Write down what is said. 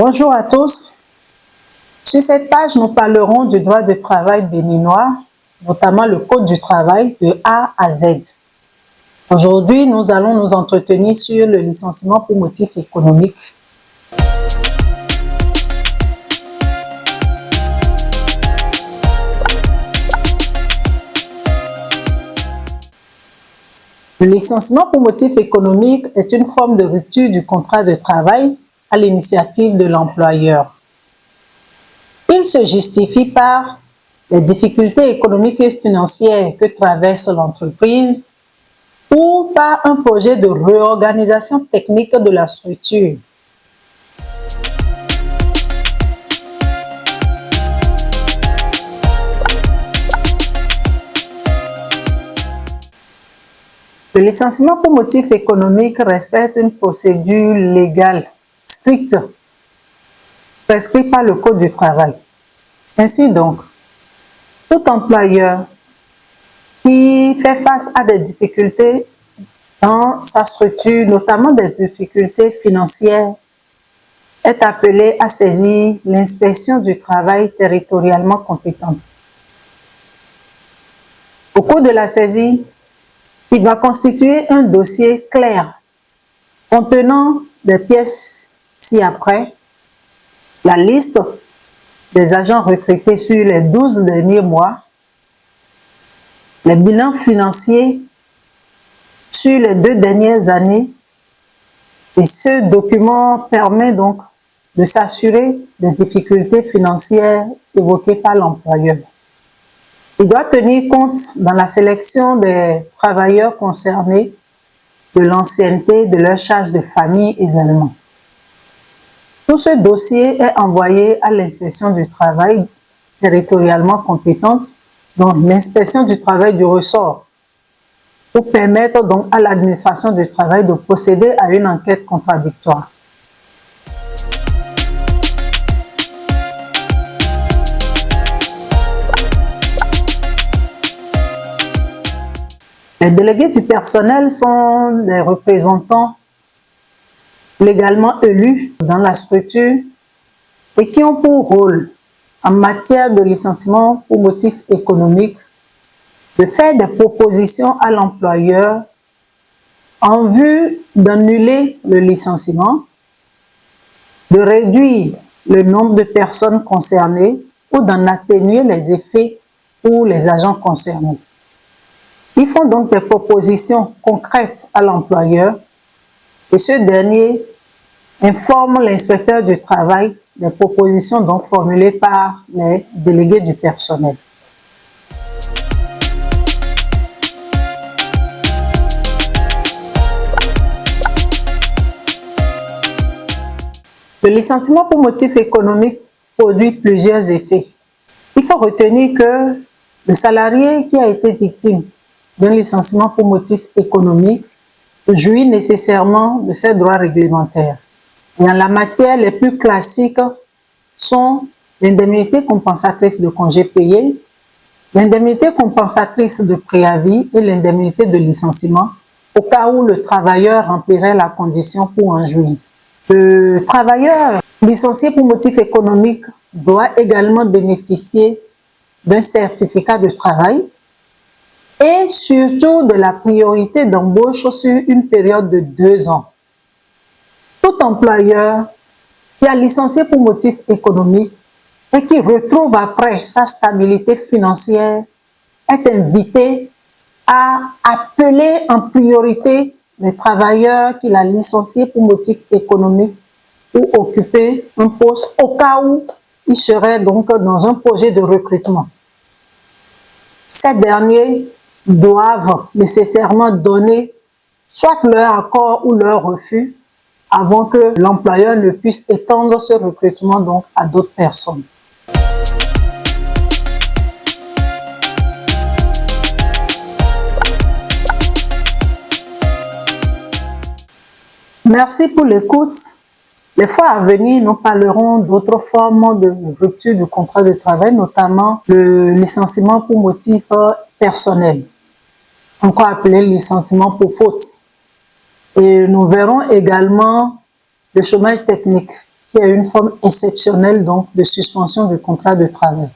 Bonjour à tous. Sur cette page, nous parlerons du droit du travail béninois, notamment le Code du travail de A à Z. Aujourd'hui, nous allons nous entretenir sur le licenciement pour motif économique. Le licenciement pour motif économique est une forme de rupture du contrat de travail à l'initiative de l'employeur. Il se justifie par les difficultés économiques et financières que traverse l'entreprise ou par un projet de réorganisation technique de la structure. Le licenciement pour motif économique respecte une procédure légale stricte prescrite par le Code du travail. Ainsi donc, tout employeur qui fait face à des difficultés dans sa structure, notamment des difficultés financières, est appelé à saisir l'inspection du travail territorialement compétente. Au cours de la saisie, il va constituer un dossier clair contenant des pièces ci-après, la liste des agents recrutés sur les 12 derniers mois, les bilans financiers sur les 2 dernières années, et ce document permet donc de s'assurer des difficultés financières évoquées par l'employeur. Il doit tenir compte dans la sélection des travailleurs concernés de l'ancienneté de leur charge de famille également. Tout ce dossier est envoyé à l'inspection du travail territorialement compétente, donc l'inspection du travail du ressort, pour permettre donc à l'administration du travail de procéder à une enquête contradictoire. Les délégués du personnel sont des représentants légalement élus dans la structure et qui ont pour rôle, en matière de licenciement pour motif économique, de faire des propositions à l'employeur en vue d'annuler le licenciement, de réduire le nombre de personnes concernées ou d'en atténuer les effets pour les agents concernés. Ils font donc des propositions concrètes à l'employeur et ce dernier informe l'inspecteur du travail des propositions donc formulées par les délégués du personnel. Le licenciement pour motif économique produit plusieurs effets. Il faut retenir que le salarié qui a été victime d'un licenciement pour motif économique jouit nécessairement de ses droits réglementaires. Et en la matière, les plus classiques sont l'indemnité compensatrice de congés payés, l'indemnité compensatrice de préavis et l'indemnité de licenciement, au cas où le travailleur remplirait la condition pour en jouir. Le travailleur licencié pour motif économique doit également bénéficier d'un certificat de travail et surtout de la priorité d'embauche sur une période de 2 ans. Tout employeur qui a licencié pour motif économique et qui retrouve après sa stabilité financière est invité à appeler en priorité les travailleurs qu'il a licenciés pour motif économique ou occuper un poste au cas où il serait donc dans un projet de recrutement. Ces derniers doivent nécessairement donner soit leur accord ou leur refus avant que l'employeur ne puisse étendre ce recrutement donc à d'autres personnes. Merci pour l'écoute. Les fois à venir, nous parlerons d'autres formes de rupture du contrat de travail, notamment le licenciement pour motif personnel, encore appelé licenciement pour faute. Et nous verrons également le chômage technique, qui est une forme exceptionnelle donc de suspension du contrat de travail.